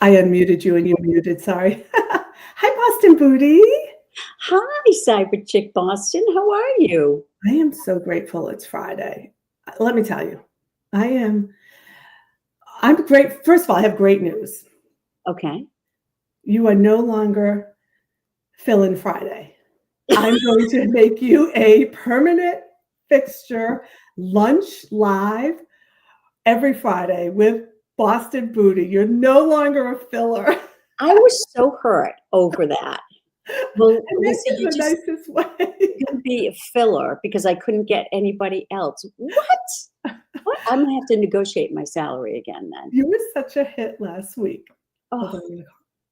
I unmuted you and you muted. Sorry. Hi, Boston Booty. Hi, Cyberchick Boston. How are you? I am so grateful it's Friday. Let me tell you, I'm great. First of all, I have great news. Okay. You are no longer Fill-In Friday. I'm going to make you a permanent fixture, lunch live every Friday with Boston Booty. You're no longer a filler. I was so hurt over that. Well, Lisa, Lisa, you the just nicest way. couldn't be a filler because I couldn't get anybody else. What? I'm gonna have to negotiate my salary again then. You were such a hit last week. Oh,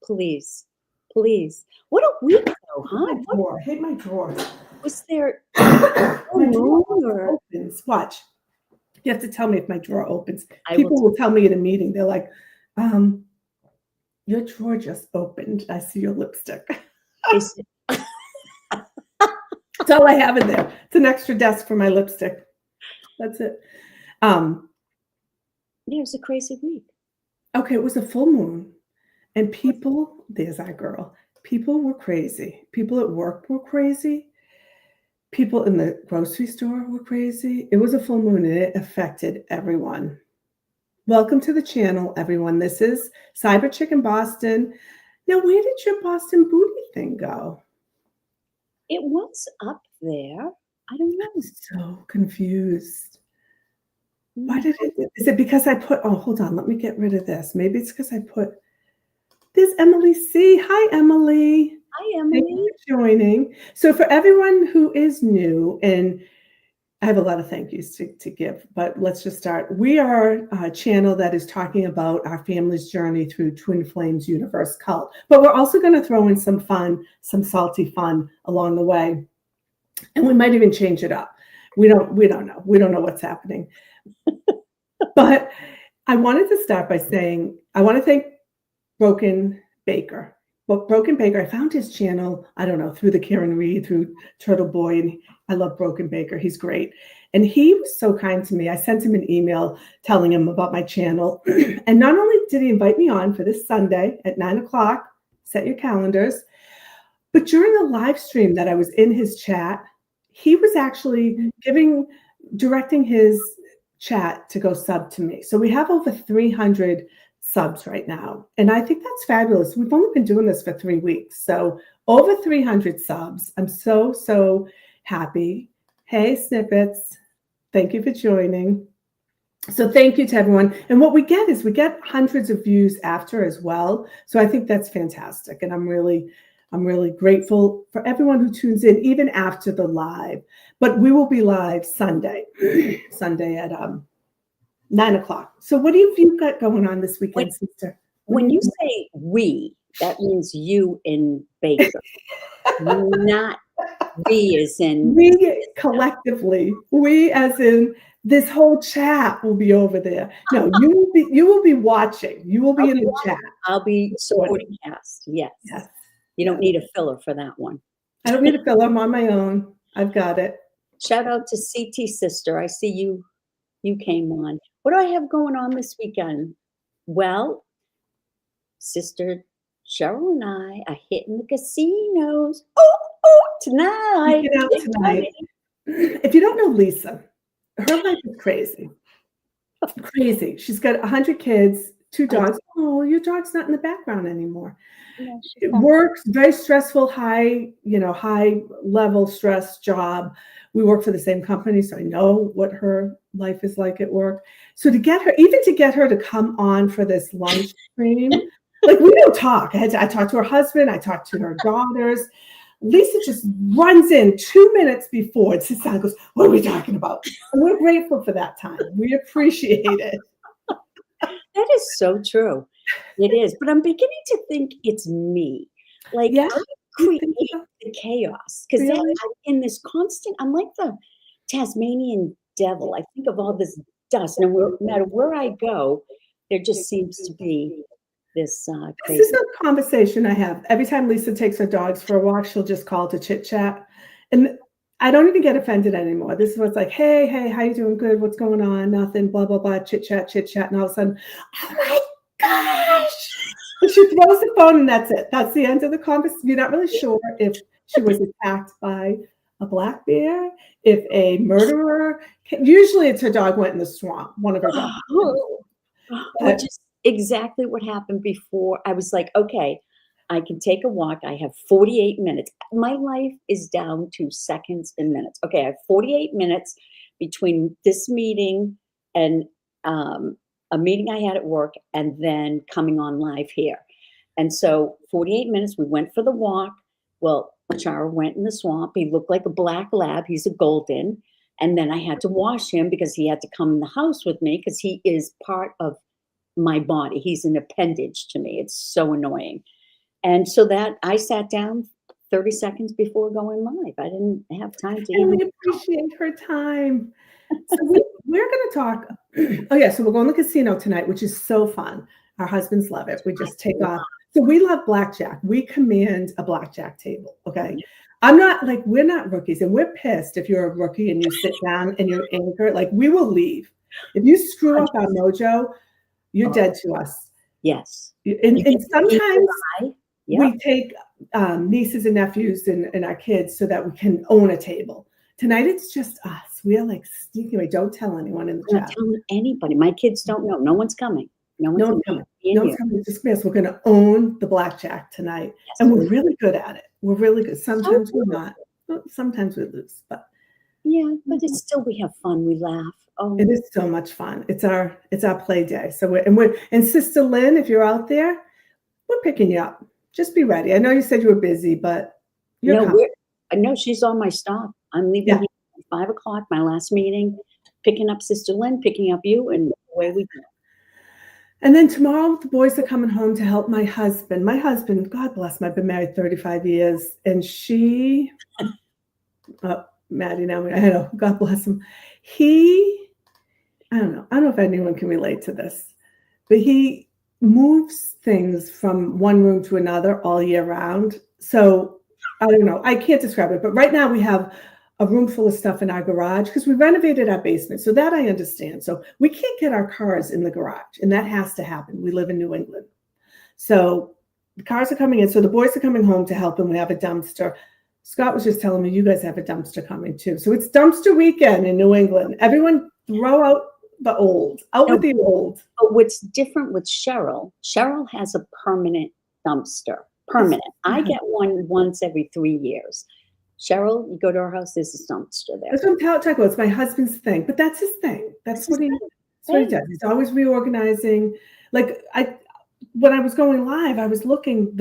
please. What a week though, huh? I hate my drawer. Was there My drawer or opens. Watch. You have to tell me if my drawer opens. I People will will tell me in a meeting. They're like, your drawer just opened. I see your lipstick. is it, That's all I have in there. It's an extra desk for my lipstick. That's it. yeah, it was a crazy week. Okay, it was a full moon. And people, there's our girl. People were crazy. People at work were crazy. People in the grocery store were crazy. It was a full moon and it affected everyone. Welcome to the channel, everyone. This is Cyberchick in Boston. Now, where did your Boston Booty thing go? It was up there. I don't know. I'm so confused. Why did it? Is it because I put, oh, hold on. Let me get rid of this. Maybe it's because I put, there's Emily C. Hi, Emily. Hi, Emily. Thank you for joining. So for everyone who is new, and I have a lot of thank yous to give, but let's just start. We are a channel that is talking about our family's journey through Twin Flames Universe Cult, but we're also going to throw in some fun, some salty fun along the way. And we might even change it up. We don't know. We don't know what's happening. But I wanted to start by saying, I want to thank Broken Baker. Broken Baker, I found his channel, I don't know, through the Karen Reed, through Turtle Boy, and I love Broken Baker. He's great. And he was so kind to me. I sent him an email telling him about my channel. And not only did he invite me on for this Sunday at 9 o'clock, set your calendars, but during the live stream that I was in his chat, he was actually directing his chat to go sub to me. So we have over 300 subs right now. And I think that's fabulous. We've only been doing this for 3 weeks. So over 300 subs. I'm so happy. Hey, Snippets. Thank you for joining. So thank you to everyone. And what we get is we get hundreds of views after as well. So I think that's fantastic. And I'm really grateful for everyone who tunes in, even after the live. But we will be live Sunday at 9 o'clock. So what have you got going on this weekend, sister? When you say we, that means you and Baker. Not we as in we collectively. We as in this whole chat will be over there. No, you will be watching. You will be in the chat. I'll be supporting cast. Yes. You don't need a filler for that one. I don't need a filler. I'm on my own. I've got it. Shout out to CT Sister. I see you came on. What do I have going on this weekend? Well, Sister Cheryl and I are hitting the casinos. Tonight. Get out tonight. If you don't know Lisa, her life is crazy. Crazy. She's got 100 kids, 2 dogs. Oh, your dog's not in the background anymore. Yeah, it works, very stressful, high level stress job. We work for the same company, so I know what her life is like at work. So to get her to come on for this lunch stream, like we don't talk. I talked to her husband, I talked to her daughters. Lisa just runs in 2 minutes before and sits down and goes, what are we talking about? And we're grateful for that time. We appreciate it. That is so true. It is. But I'm beginning to think it's me. Like I create the chaos. Because I'm in this constant, I'm like the Tasmanian devil. I think of all this dust. And no matter where I go, there just seems to be this crazy. This is a conversation I have. Every time Lisa takes her dogs for a walk, she'll just call to chit chat. And I don't even get offended anymore. This is what's like, hey, how you doing? Good. What's going on? Nothing, blah, blah, blah, chit chat. And all of a sudden, oh my gosh, She throws the phone and that's it. That's the end of the conversation. You're not really sure if she was attacked by a black bear, if a murderer. Usually, it's her dog went in the swamp. One of her dogs. Which is exactly what happened before. I was like, okay, I can take a walk. I have 48 minutes. My life is down to seconds and minutes. Okay, I have 48 minutes between this meeting and a meeting I had at work and then coming on live here. And so 48 minutes, we went for the walk. Well, Chara went in the swamp. He looked like a black lab. He's a golden. And then I had to wash him because he had to come in the house with me because he is part of my body. He's an appendage to me. It's so annoying. And so that I sat down 30 seconds before going live. I didn't have time to And even. we appreciate her time. So we're going to talk. Oh, yeah. So we're going to the casino tonight, which is so fun. Our husbands love it. We just take off. So we love blackjack. We command a blackjack table. Okay. I'm not like, we're not rookies, and we're pissed if you're a rookie and you sit down and you're anchored. Like, we will leave. If you screw up our mojo, you're dead to us. Yes. And sometimes Yep. we take nieces and nephews and our kids so that we can own a table. Tonight, it's just us. We are like sneaking away. Don't tell anyone in the I'm chat. not telling anybody. My kids don't know. No one's coming. No one's coming. No one's coming. Just me. We're going to own the blackjack tonight. Yes, and we're really good at it. We're really good. Sometimes we're not. Sometimes we lose. But yeah, but it's still, we have fun. We laugh. Oh, it is so much fun. It's our play day. So we're Sister Lynn, if you're out there, we're picking you up. Just be ready. I know you said you were busy, but no, she's on my stop. I'm leaving here at 5 o'clock, my last meeting, picking up Sister Lynn, picking up you, and away we go. And then tomorrow, the boys are coming home to help my husband. My husband, God bless him, I've been married 35 years, and she, Maddie, now I know, God bless him. I don't know if anyone can relate to this, but he moves things from one room to another all year round. So I don't know. I can't describe it. But right now we have a room full of stuff in our garage because we renovated our basement. So that I understand. So we can't get our cars in the garage, and that has to happen. We live in New England. So the cars are coming in. So the boys are coming home to help, and we have a dumpster. Scott was just telling me you guys have a dumpster coming too. So it's dumpster weekend in New England. Everyone throw out the old, with the old. But what's different with Cheryl has a permanent dumpster. Permanent. I get one once every 3 years. Cheryl, you go to our house, there's a dumpster there. That's what I'm talking about. It's my husband's thing, but that's his thing. That's what he does. He's always reorganizing. Like when I was going live, I was looking.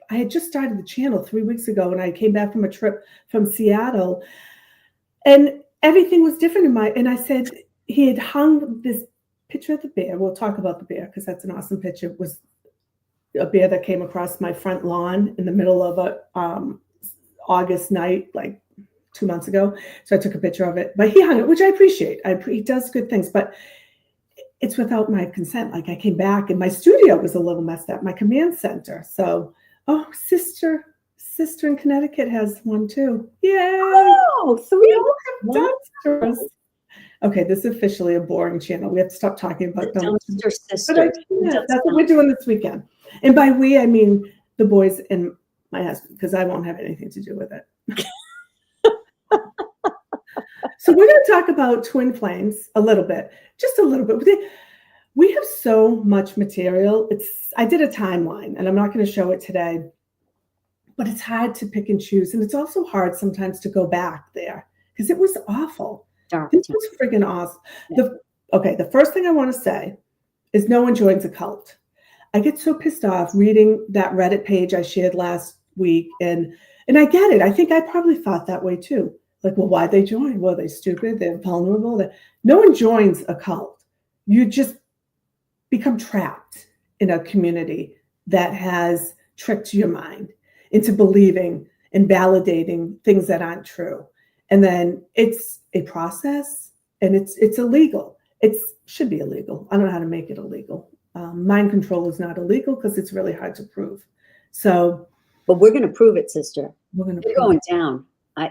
I had just started the channel 3 weeks ago, and I came back from a trip from Seattle, and everything was different and I said he had hung this picture of the bear. We'll talk about the bear because that's an awesome picture. It was a bear that came across my front lawn in the middle of a August night, like 2 months ago. So I took a picture of it, but he hung it, which I appreciate. He does good things, but it's without my consent. Like, I came back and my studio was a little messed up, my command center. So, sister in Connecticut has one too. Yay! Oh, 3 dumpsters. Okay, this is officially a boring channel. We have to stop talking about dumpster sisters. That's what we're doing this weekend. And by we, I mean the boys and my husband, because I won't have anything to do with it. So we're going to talk about twin flames a little bit, just a little bit. We have so much material. I did a timeline, and I'm not going to show it today, but it's hard to pick and choose. And it's also hard sometimes to go back there because it was awful. This was friggin' awesome. Yeah. The first thing I want to say is no one joins a cult. I get so pissed off reading that Reddit page I shared last week, and I get it. I think I probably thought that way too. Like, well, why'd they join? Well, they're stupid. They're vulnerable. No one joins a cult. You just become trapped in a community that has tricked your mind into believing and validating things that aren't true. And then it's a process, and it's illegal. It should be illegal. I don't know how to make it illegal. Mind control is not illegal because it's really hard to prove. So, but we're going to prove it, sister. We're going down. I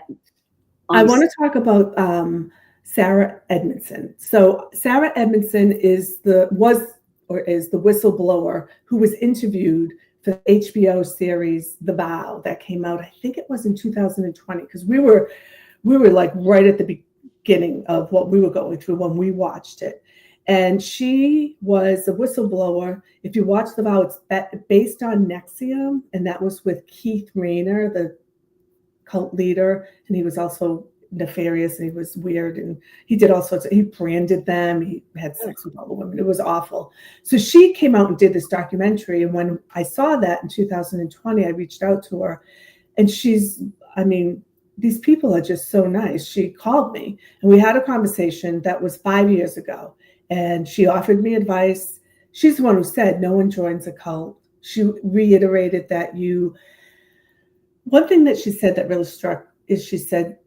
want to talk about Sarah Edmondson. So Sarah Edmondson or is the whistleblower who was interviewed for the HBO series The Vow that came out, I think it was in 2020, because we were like right at the beginning of what we were going through when we watched it. And she was a whistleblower. If you watch The Vow, it's based on Nexium, and that was with Keith Rayner, the cult leader, and he was also nefarious and he was weird and he did all sorts of, he branded them, he had sex with all the women. It was awful. So she came out and did this documentary, and when I saw that in 2020, I reached out to her, and these people are just so nice. She called me and we had a conversation that was 5 years ago, and she offered me advice. She's the one who said no one joins a cult. She reiterated that one thing that she said that really struck is, she said,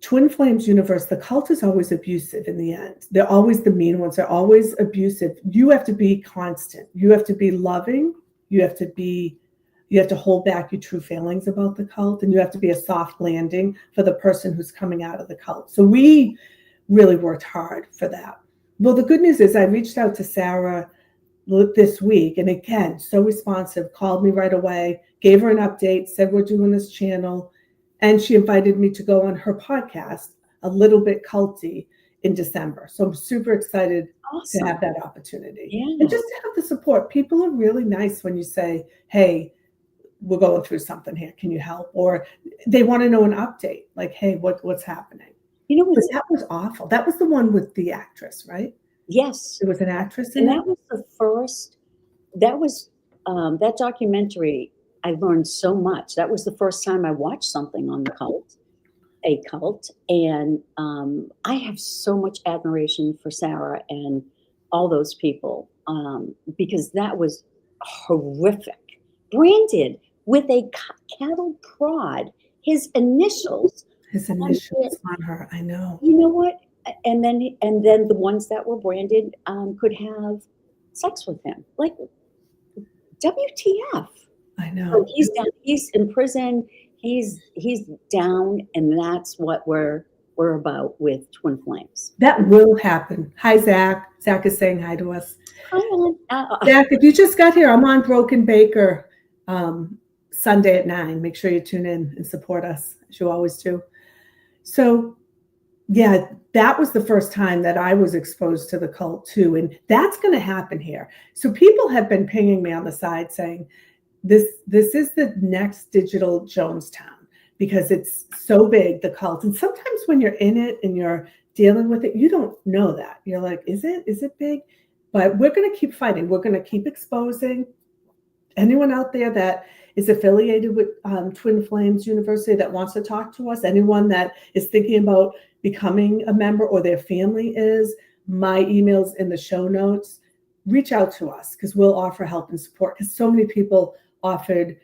Twin Flames universe, the cult is always abusive in the end. They're always the mean ones. They're always abusive. You have to be constant. You have to be loving. You have to hold back your true feelings about the cult, and you have to be a soft landing for the person who's coming out of the cult. So we really worked hard for that. Well, the good news is I reached out to Sarah this week, and again, so responsive, called me right away, gave her an update, said we're doing this channel, and she invited me to go on her podcast, A Little Bit Culty, in December. So I'm super excited to have that opportunity. Yeah. And just to have the support. People are really nice when you say, hey, we're going through something here, can you help? Or they want to know an update, like, hey, what's happening? But that was awful. That was the one with the actress, right? Yes. It was an actress in And it? that was the first, that documentary, I learned so much. That was the first time I watched something on a cult. And I have so much admiration for Sarah and all those people, because that was horrific. Branded with a cattle prod, his initials. His initials on her, I know. You know what? And then the ones that were branded could have sex with him. Like, WTF? I know. So he's down. He's in prison. He's down, and that's what we're about with Twin Flames. That will happen. Hi, Zach. Zach is saying hi to us. Hi, Zach, if you just got here, I'm on Broken Baker Sunday at 9. Make sure you tune in and support us, as you always do. So, yeah, that was the first time that I was exposed to the cult too, and that's going to happen here. So people have been pinging me on the side saying, this is the next digital Jonestown, because it's so big, the cult. And sometimes when you're in it and you're dealing with it, you don't know that. You're like, is it big? But we're going to keep fighting. We're going to keep exposing anyone out there that is affiliated with Twin Flames University that wants to talk to us, anyone that is thinking about becoming a member or their family is. My email's in the show notes. Reach out to us, because we'll offer help and support, because so many people offered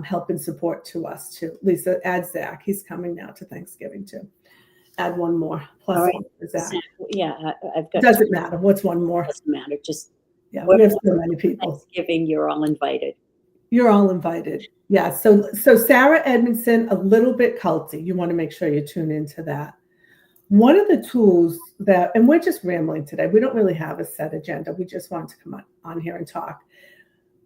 help and support to us too. Lisa, add Zach. He's coming now to Thanksgiving too. Add one more. Plus right. one for Zach. Yeah, I've got. Doesn't matter. What's one more? Doesn't matter. Just we have so many people. Thanksgiving, you're all invited. You're all invited. Yeah. So Sarah Edmondson, A Little Bit Culty. You want to make sure you tune into that. One of the tools that, and we're just rambling today, we don't really have a set agenda. We just want to come on here and talk.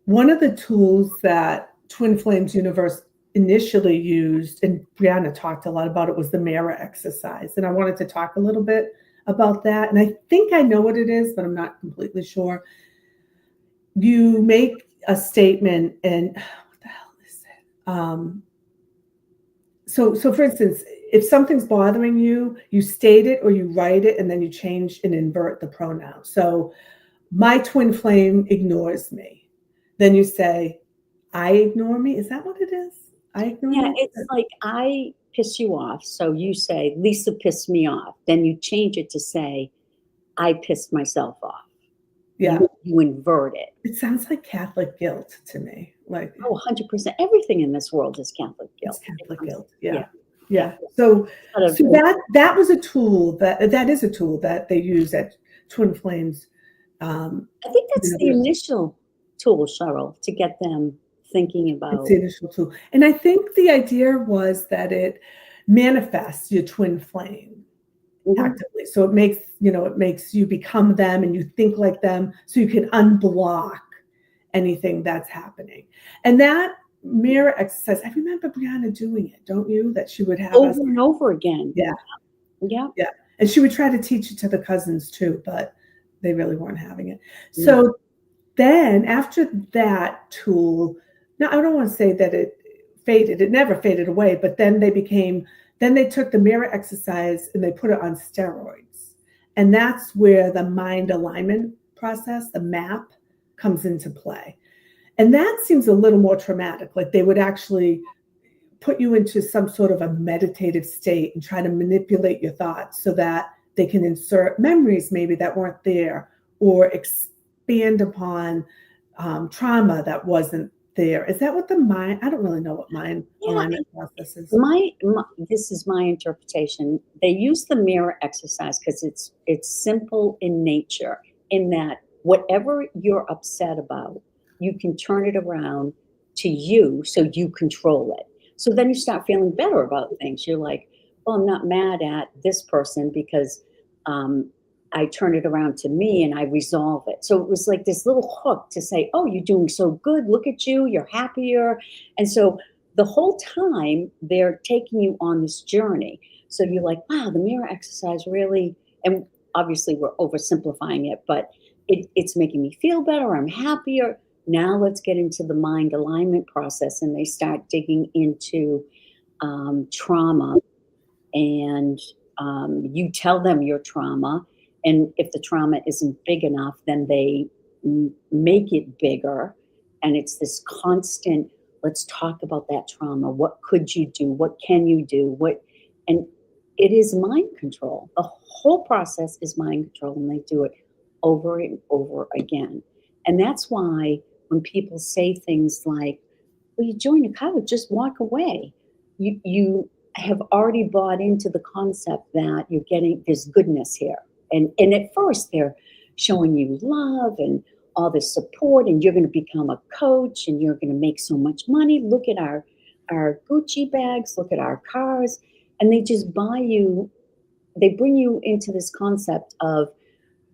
One of the tools that Twin Flames Universe initially used, and Brianna talked a lot about it, was the mirror exercise. And I wanted to talk a little bit about that. And I think I know what it is, but I'm not completely sure. You make a statement, and what the hell is it? So for instance, if something's bothering you, you state it or you write it, and then you change and invert the pronoun. So my twin flame ignores me. Then you say, I ignore me. Is that what it is? I ignore me? It's like, I piss you off. So you say, Lisa pissed me off. Then you change it to say, I pissed myself off. Yeah. You invert it. It sounds like Catholic guilt to me. Like, 100%. Everything in this world is Catholic guilt. It's Catholic guilt. Yeah. So that was a tool that is a tool that they use at Twin Flames. I think that's the initial tool, Cheryl, to get them thinking about. It's the initial tool. And I think the idea was that it manifests your twin flame. actively. So it makes you become them and you think like them so you can unblock anything that's happening. And that mirror exercise, I remember Brianna doing it, don't you? That she would have us. Over and over again. Yeah. Yeah. Yeah. And she would try to teach it to the cousins too, but they really weren't having it. So then after that tool, now I don't want to say that it faded. It never faded away, but then they took the mirror exercise and they put it on steroids. And that's where the mind alignment process, the MAP, comes into play. And that seems a little more traumatic. Like they would actually put you into some sort of a meditative state and try to manipulate your thoughts so that they can insert memories maybe that weren't there or expand upon trauma that wasn't there. Is that what I don't really know what mind alignment process is. This is my interpretation. They use the mirror exercise because it's simple in nature, in that whatever you're upset about, you can turn it around to you so you control it. So then you start feeling better about things. You're like, well, I'm not mad at this person because I turn it around to me and I resolve it. So it was like this little hook to say, oh, you're doing so good. Look at you. You're happier. And so the whole time they're taking you on this journey. So you're like, wow, the mirror exercise really, and obviously we're oversimplifying it, but it's making me feel better. I'm happier. Now let's get into the mind alignment process. And they start digging into trauma, and you tell them your trauma. And if the trauma isn't big enough, then they make it bigger. And it's this constant, let's talk about that trauma. What could you do? What can you do? And it is mind control. The whole process is mind control, and they do it over and over again. And that's why when people say things like, well, you join a cult, just walk away. You have already bought into the concept that you're getting, there's goodness here. And at first they're showing you love and all this support, and you're going to become a coach and you're going to make so much money. Look at our Gucci bags, look at our cars. And they just they bring you into this concept of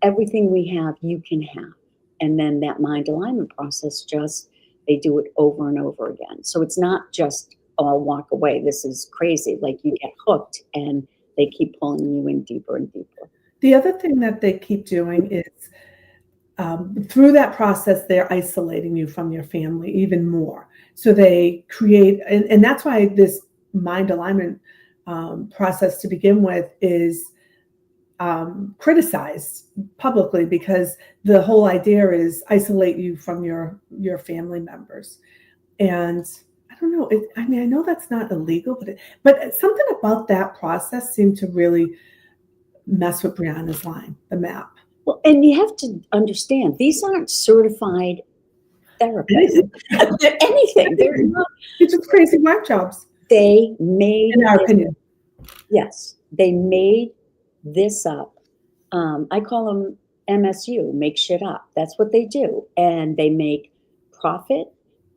everything we have, you can have. And then that mind alignment process, they do it over and over again. So it's not just, oh, I'll walk away. This is crazy. Like you get hooked and they keep pulling you in deeper and deeper. The other thing that they keep doing is through that process, they're isolating you from your family even more. So they create, and that's why this mind alignment process to begin with is criticized publicly, because the whole idea is isolate you from your family members. And I don't know, I know that's not illegal, but something about that process seemed to really mess with Brianna's line, the MAP. Well, and you have to understand, these aren't certified therapists. They're anything. They're not. It's just crazy whack jobs. They made, in our opinion. Yes, they made this up. I call them MSU, make shit up. That's what they do. And they make profit,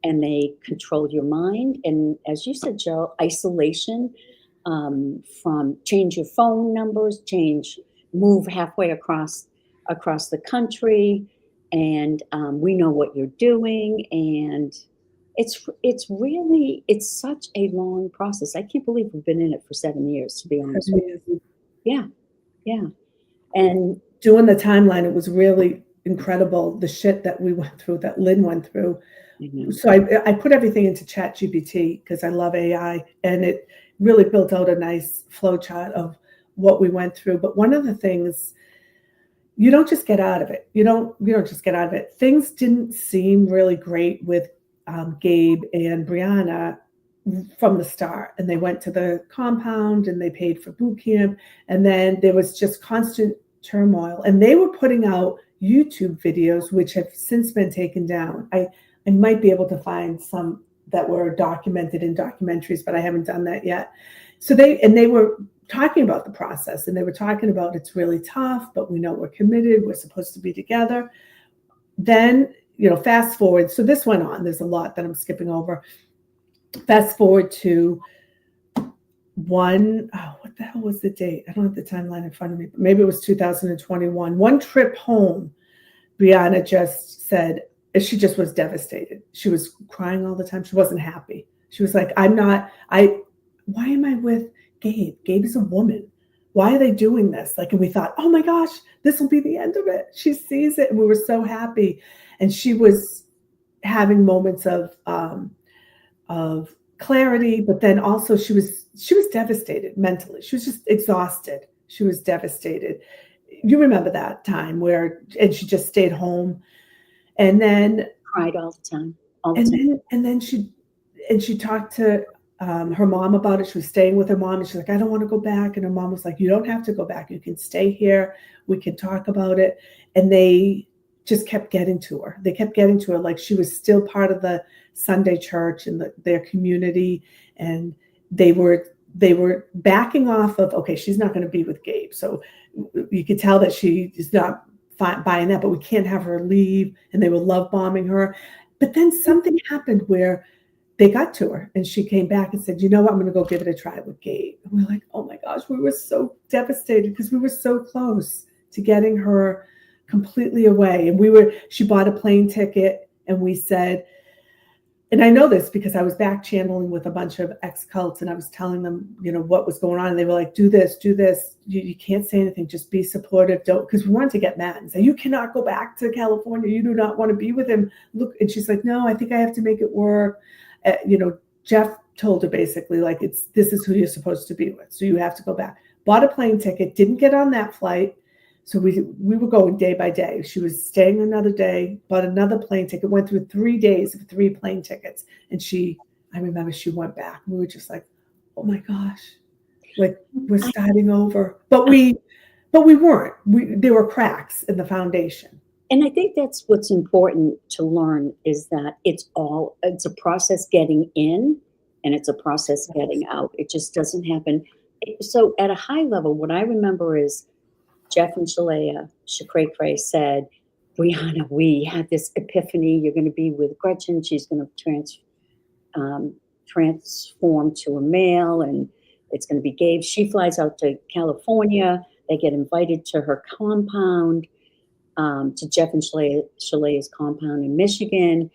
and they control your mind. And as you said, Joe, isolation, from change your phone numbers, move halfway across the country, and we know what you're doing. And it's such a long process. I can't believe we've been in it for 7 years, to be honest with you. Yeah. And doing the timeline, it was really incredible, the shit that we went through, that Lynn went through. Mm-hmm. So I put everything into ChatGPT because I love AI, and it really built out a nice flow chart of what we went through. But one of the things, you don't just get out of it. You don't just get out of it. Things didn't seem really great with Gabe and Brianna from the start. And they went to the compound and they paid for boot camp. And then there was just constant turmoil. And they were putting out YouTube videos, which have since been taken down. I might be able to find some that were documented in documentaries, but I haven't done that yet. So they were talking about the process, and they were talking about it's really tough, but we know we're committed. We're supposed to be together. Then, fast forward. So this went on. There's a lot that I'm skipping over. Fast forward to what what the hell was the date? I don't have the timeline in front of me, but maybe it was 2021. One trip home, Brianna just said, she just was devastated. She was crying all the time. She wasn't happy. She was like, why am I with Gabe? Gabe is a woman. Why are they doing this? Like, and we thought, oh my gosh, this will be the end of it. She sees it. And we were so happy. And she was having moments of clarity, but then also she was devastated mentally. She was just exhausted. She was devastated. You remember that time and she just stayed home, and then cried all the time, and then she talked to her mom about it. She was staying with her mom, and she's like, I don't want to go back. And her mom was like, you don't have to go back. You can stay here. We can talk about it. And they just kept getting to her. They kept getting to her like she was still part of the Sunday church and their community. And they were backing off of, okay, she's not going to be with Gabe. So you could tell that she is not buying that, but we can't have her leave. And they were love bombing her. But then something happened where they got to her and she came back and said, you know what, I'm going to go give it a try with Gabe. And we're like, oh my gosh, we were so devastated because we were so close to getting her completely away. And she bought a plane ticket, and we said, and I know this because I was back channeling with a bunch of ex-cults, and I was telling them, what was going on. And they were like, do this. You can't say anything. Just be supportive. Don't, because we wanted to get mad and say, you cannot go back to California. You do not want to be with him. Look. And she's like, no, I think I have to make it work. Jeff told her basically like, this is who you're supposed to be with. So you have to go back. Bought a plane ticket, didn't get on that flight. So we were going day by day. She was staying another day, bought another plane ticket, went through 3 days of 3 plane tickets. And I remember she went back. We were just like, oh my gosh, like we're starting over. But we weren't. There were cracks in the foundation. And I think that's what's important to learn is that it's a process getting in and it's a process getting out. It just doesn't happen. So at a high level, what I remember is Jeff and Shalea Cray said, Brianna, we had this epiphany. You're going to be with Gretchen. She's going to transform to a male, and it's going to be Gabe. She flies out to California. They get invited to her compound, to Jeff and Shalea's compound in Michigan,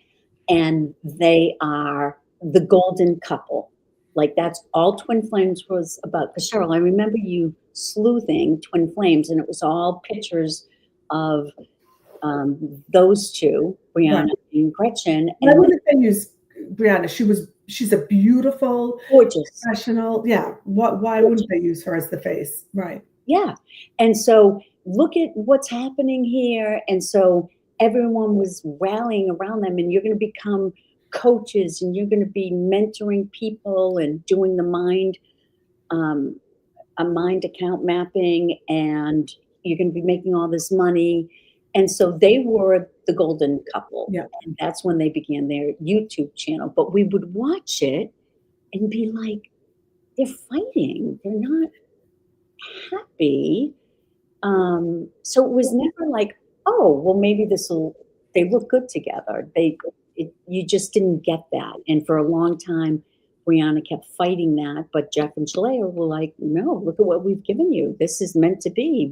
and they are the golden couple. Like that's all Twin Flames was about. Because Cheryl, I remember you sleuthing Twin Flames, and it was all pictures of those two, Brianna and Gretchen. And I wouldn't say use Brianna. She's a beautiful, gorgeous, professional. Yeah. Why wouldn't they use her as the face? Right. Yeah. And so look at what's happening here. And so everyone was rallying around them, and you're going to become coaches, and you're going to be mentoring people and doing the mind account mapping, and you're going to be making all this money. And so they were the golden couple. Yeah. And that's when they began their YouTube channel. But we would watch it and be like, they're fighting. They're not happy. So it was never like, oh, well, maybe they look good together. You just didn't get that. And for a long time, Brianna kept fighting that. But Jeff and Shalea were like, no, look at what we've given you. This is meant to be.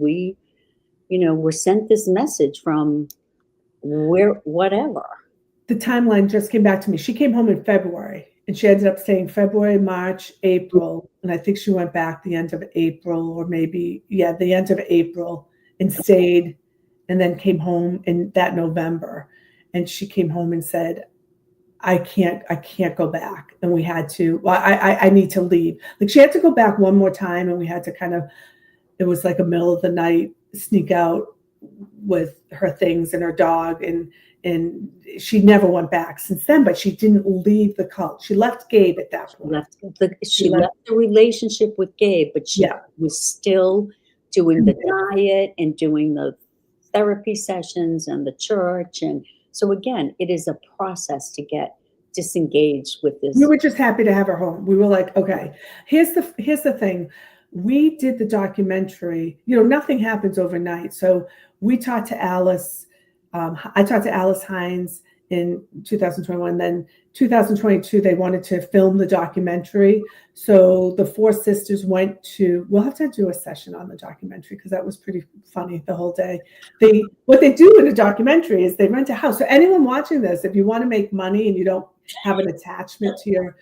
We're sent this message from whatever. The timeline just came back to me. She came home in February, and she ended up staying February, March, April. And I think she went back the end of April, or maybe, the end of April, and stayed, and then came home in that November. And she came home and said, I can't go back. And we had to, I need to leave. Like she had to go back one more time, and we had to it was like a middle of the night, sneak out with her things and her dog. And she never went back since then, but she didn't leave the cult. She left Gabe at that point. She left the relationship with Gabe, but she was still doing the diet and doing the therapy sessions and the church. And so again, it is a process to get disengaged with this. We were just happy to have her home. We were like, okay, here's the thing. We did the documentary, nothing happens overnight. So we talked to Alice. I talked to Alice Hines, in 2021. Then 2022, they wanted to film the documentary. So the four sisters went to, we'll have to do a session on the documentary because that was pretty funny the whole day. What they do in a documentary is they rent a house. So anyone watching this, if you want to make money and you don't have an attachment to your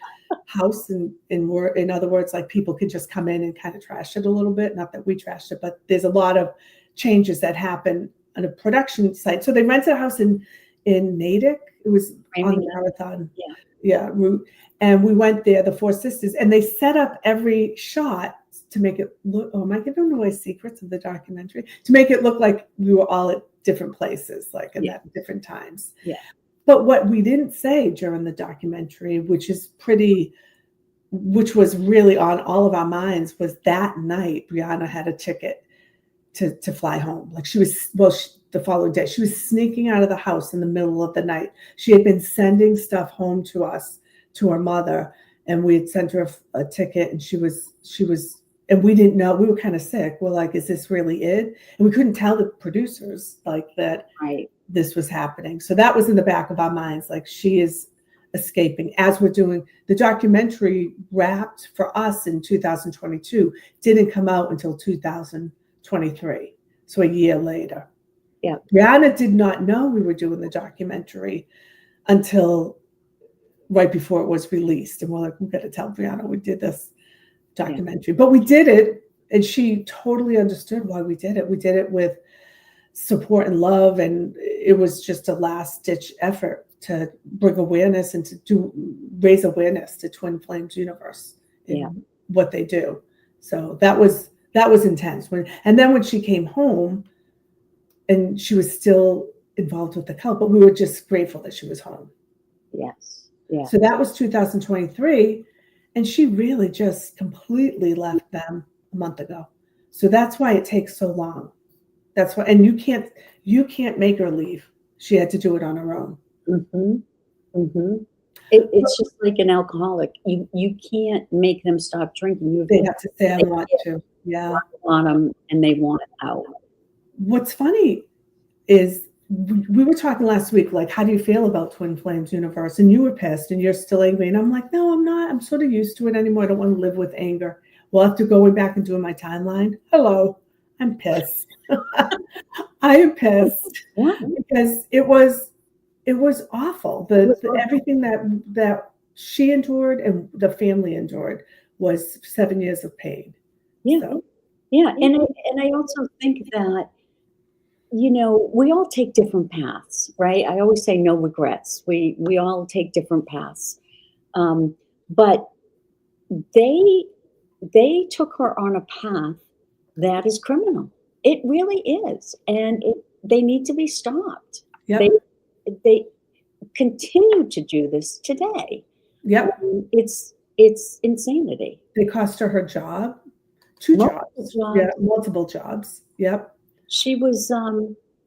house, in other words, like people could just come in and kind of trash it a little bit. Not that we trashed it, but there's a lot of changes that happen on a production site. So they rented a house in Natick. It was on the Marathon route. And we went there, the four sisters, and they set up every shot to make it look, oh, am I giving away secrets of the documentary? To make it look like we were all at different places, like at different times. Yeah. But what we didn't say during the documentary, which was really on all of our minds, was that night, Brianna had a ticket to fly home. Like the following day, she was sneaking out of the house in the middle of the night. She had been sending stuff home to us, to her mother, and we had sent her a ticket, and she was, and we didn't know, we were kind of sick. We're like, is this really it? And we couldn't tell the producers like that this was happening. So that was in the back of our minds, like she is escaping. As we're doing the documentary, wrapped for us in 2022, didn't come out until 2023. So a year later. Yeah. Brianna did not know we were doing the documentary until right before it was released. And we're like, we've got to tell Brianna we did this documentary. But we did it, and she totally understood why we did it. We did it with support and love, and it was just a last-ditch effort to bring awareness and to raise awareness to Twin Flames Universe and what they do. So that was intense. And then when she came home, and she was still involved with the cult, but we were just grateful that she was home. Yes. Yeah. So that was 2023, and she really just completely left them a month ago. So that's why it takes so long. That's why, and you can't make her leave. She had to do it on her own. Mm-hmm. Mm-hmm. It's just like an alcoholic. You can't make them stop drinking. They have to say, I want to. Yeah. On them, and they want out. What's funny is we were talking last week, like, how do you feel about Twin Flames Universe? And you were pissed and you're still angry. And I'm like, no, I'm not. I'm sort of used to it anymore. I don't want to live with anger. Well, after going back and doing my timeline, hello, I'm pissed. I am pissed because it was awful. Everything that she endured and the family endured was 7 years of pain. Yeah. So. Yeah. And I also think that, we all take different paths, right? I always say no regrets. We all take different paths. But they took her on a path that is criminal. It really is. And they need to be stopped. Yep. They continue to do this today. Yep. It's insanity. They cost her job. Jobs. Yeah, multiple jobs. Yep. She was,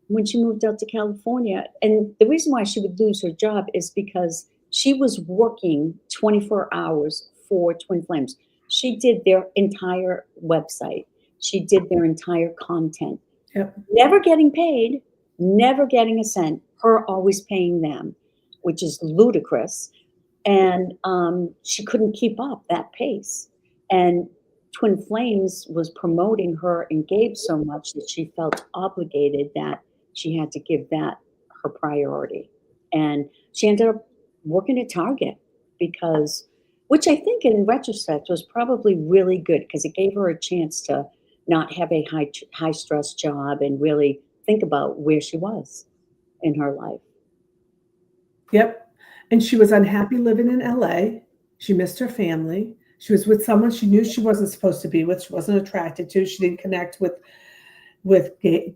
when she moved out to California, and the reason why she would lose her job is because she was working 24 hours for Twin Flames. She did their entire website. She did their entire content. Yep. Never getting paid, never getting a cent, her always paying them, which is ludicrous. And she couldn't keep up that pace. And Twin Flames was promoting her and Gabe so much that she felt obligated that she had to give that her priority. And she ended up working at Target which I think in retrospect was probably really good because it gave her a chance to not have a high stress job and really think about where she was in her life. Yep. And she was unhappy living in LA. She missed her family. She was with someone she knew she wasn't supposed to be with. She wasn't attracted to. She didn't connect with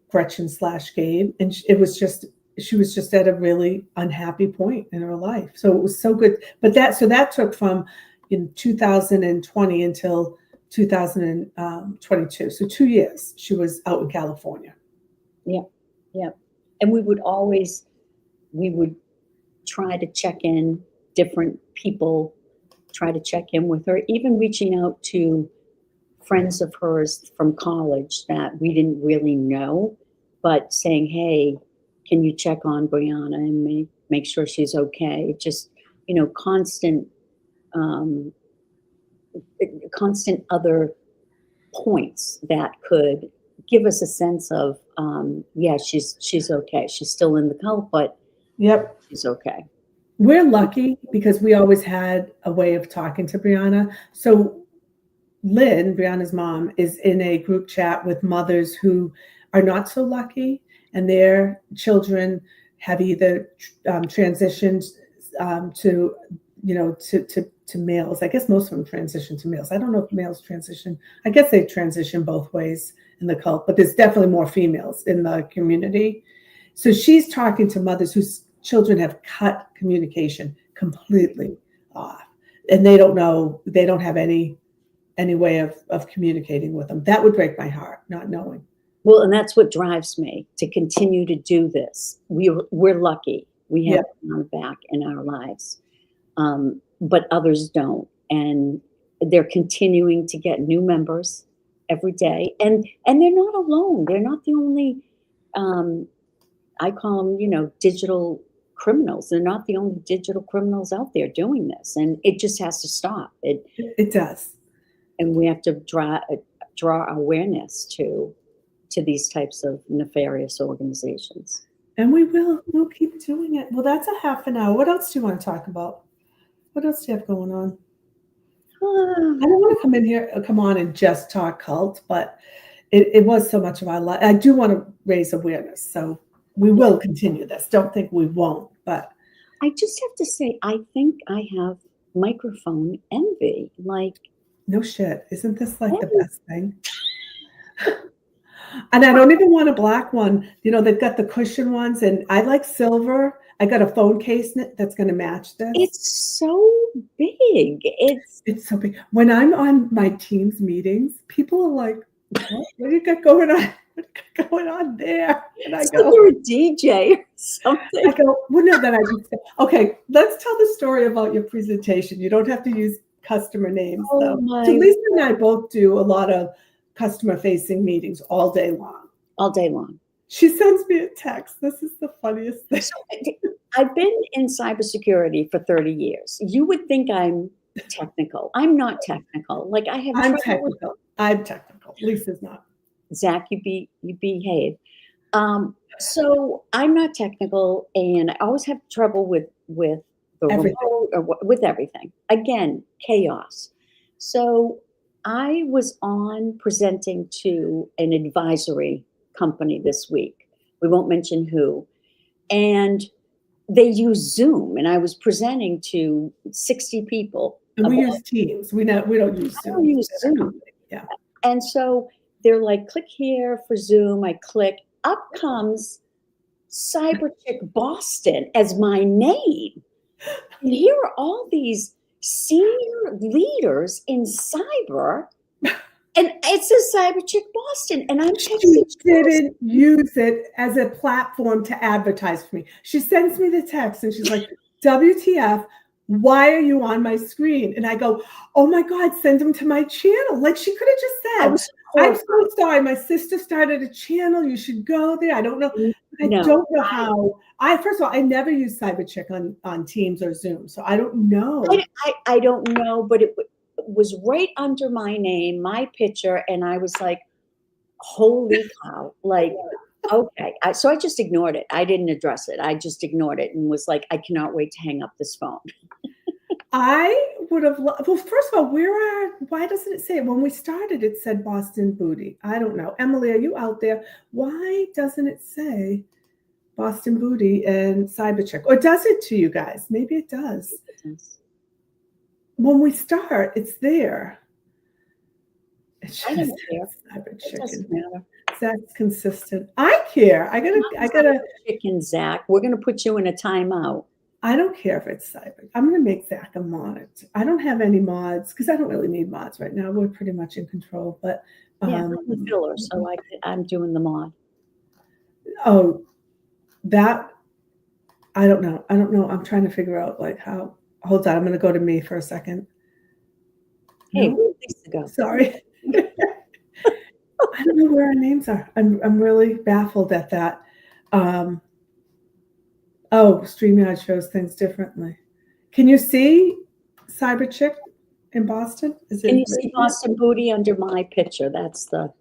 Gretchen / Gabe. And she was just at a really unhappy point in her life. So it was so good. But that took from in 2020 until 2022. So 2 years she was out in California. Yeah. Yeah. And we would try to check in, different people try to check in with her, even reaching out to friends of hers from college that we didn't really know, but saying, hey, can you check on Brianna and me? make sure she's okay. Just, constant, um, constant other points that could give us a sense of, yeah, she's okay. She's still in the cult, but Yep. she's okay. We're lucky because we always had a way of talking to Brianna. So Lynn, Brianna's mom, is in a group chat with mothers who are not so lucky, and their children have either transitioned to, to males. I guess most of them transition to males. I don't know if males transition. I guess they transition both ways in the cult, but there's definitely more females in the community. So she's talking to mothers whose children have cut communication completely off, and they don't know. They don't have any way of communicating with them. That would break my heart, not knowing. Well, and that's what drives me to continue to do this. We're lucky. We have gone back in our lives, but others don't, and they're continuing to get new members every day, and they're not alone. They're not the only. I call them, digital criminals. They're not the only digital criminals out there doing this, and it just has to stop. It does. And we have to draw awareness to these types of nefarious organizations. And we'll keep doing it. Well, that's a half an hour. What else do you want to talk about? What else do you have going on? I don't want to come on and just talk cult, but it was so much of our life. I do want to raise awareness, so we will continue this. Don't think we won't, but I just have to say, I think I have microphone envy. Like, no shit. Isn't this like the best thing? And I don't even want a black one. They've got the cushion ones, and I like silver. I got a phone case that's going to match this. It's so big. It's so big. When I'm on my Teams meetings, people are like, what do you got going on? What do you got going on there? And I go, you're a DJ or something. I go, well, no, then I just say, okay, let's tell the story about your presentation. You don't have to use customer names. So Lisa and I both do a lot of customer-facing meetings all day long. All day long. She sends me a text. This is the funniest thing. So, I've been in cybersecurity for 30 years. You would think I'm technical. I'm not technical. Like I'm technical. I'm technical. Lisa's not. Zach, you behave. So I'm not technical, and I always have trouble with the remote or with everything. Again, chaos. So I was on presenting to an advisory company this week. We won't mention who. And they use Zoom, and I was presenting to 60 people. And we use Teams. We don't use Zoom. I don't use Zoom. Yeah. And so they're like, click here for Zoom. I click. Up comes Cyberchick Boston as my name. And here are all these senior leaders in cyber. And it says Cyberchick Boston. And I'm She didn't use it as a platform to advertise for me. She sends me the text and she's like, WTF, why are you on my screen? And I go, oh my God, send them to my channel. Like she could have just said, I'm so sorry. My sister started a channel. You should go there. I don't know. I don't know how. First of all, I never use Cyberchick on Teams or Zoom. So I don't know. I don't know, but it was right under my name, my picture. And I was like, holy cow. Like, okay. So I just ignored it. I didn't address it. I just ignored it and was like, I cannot wait to hang up this phone. I would have, well, first of all, why doesn't it say it? When we started, it said Boston Booty. I don't know. Emily, are you out there? Why doesn't it say Boston Booty and Cyberchick? Or does it to you guys? Maybe it does. It does. When we start, it's there. I don't care. Cyberchick. It doesn't matter. That's consistent. I care. I gotta. Chicken, Zach. We're gonna put you in a timeout. I don't care if it's cyber. I'm going to make Zach a mod. I don't have any mods because I don't really need mods right now. We're pretty much in control. But I'm the filler, so I'm doing the mod. Oh, that I don't know. I'm trying to figure out like how. Hold on, I'm going to go to me for a second. Hey, where did Lisa go? Sorry. I don't know where our names are. I'm really baffled at that. Oh, StreamYard shows things differently. Can you see Cyberchick in Boston? Is Can it? you see Boston Booty under my picture? That's the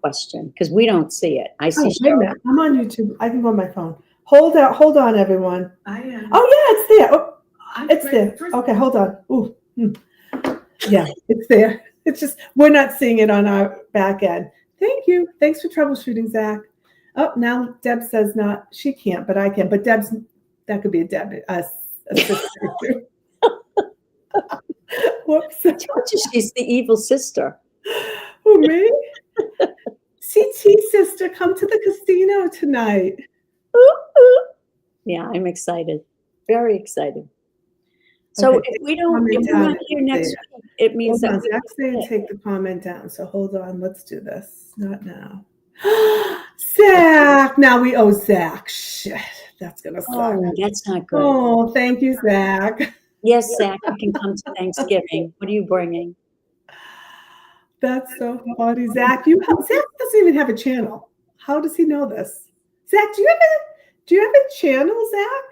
question, because we don't see it. I see Oh, wait a Cheryl. minute. I'm on YouTube. I can go on my phone. Hold on, everyone. I am. Oh yeah, it's there. Oh, I'm it's right there. first. Okay, hold on. Ooh. Yeah, it's there. It's just we're not seeing it on our back end. Thank you. Thanks for troubleshooting, Zach. Oh, now Deb says not. She can't, but I can. But Deb's that could be a Deb. A sister. Whoops. I told you she's the evil sister. Who, me? CT sister, come to the casino tonight. Yeah, I'm excited. Very excited. So Okay, if we're not here next week, it means hold that on, Zach's saying take the comment down. So hold on, let's do this. Not now. Zach, now we owe Zach. Shit, that's gonna suck. Oh, that's not good. Oh, thank you, Zach. Yes, Zach, you can come to Thanksgiving. What are you bringing? That's so funny, Zach. Zach doesn't even have a channel. How does he know this? Zach, do you have a channel, Zach?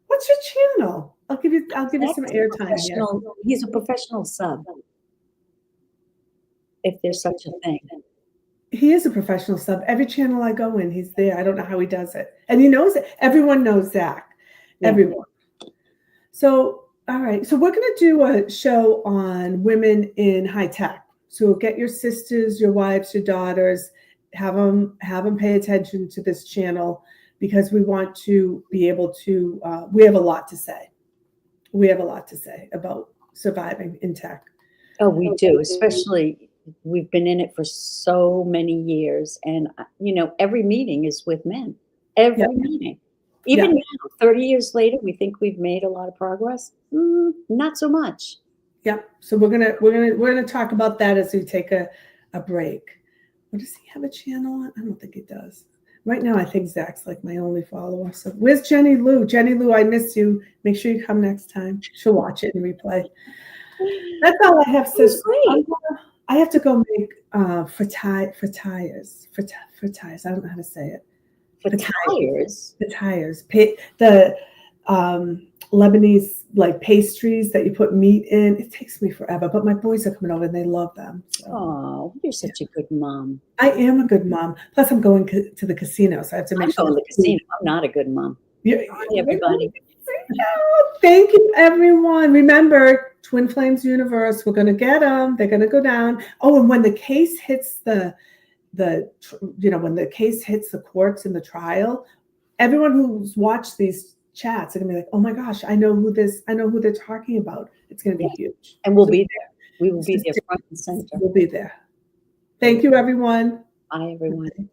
What's your channel? I'll give you some airtime here. He's a professional sub, if there's such a thing. He is a professional sub. Every channel I go in, he's there. I don't know how he does it. And he knows it. Everyone knows Zach. Yeah. Everyone. So, all right. So we're going to do a show on women in high tech. So get your sisters, your wives, your daughters, have them pay attention to this channel, because we want to be able to, we have a lot to say. We have a lot to say about surviving in tech. Oh, we do, especially we've been in it for so many years. And, every meeting is with men. Every meeting. Even now, 30 years later, we think we've made a lot of progress. Not so much. Yep. So we're gonna talk about that as we take a break. Or does he have a channel? I don't think he does. Right now, I think Zach's like my only follower. So where's Jenny Lou? Jenny Lou, I miss you. Make sure you come next time. She'll watch it and replay. That's all I have, sis. I have to go make fritters. I don't know how to say it. Fritters? The Lebanese like pastries that you put meat in. It takes me forever, but my boys are coming over and they love them. So. Oh, you're such a good mom. I am a good mom. Plus, I'm going to the casino, so I have to make sure. I'm going to the casino. I'm not a good mom. Hi, everybody. Thank you, everyone. Remember, Twin Flames Universe. We're going to get them. They're going to go down. Oh, and when the case hits when the case hits the courts in the trial, everyone who's watched these chats are gonna be like, oh my gosh, I know who they're talking about. It's gonna be huge. And we'll be there. We will be there front and center. We'll be there. Thank you, everyone. Bye, everyone.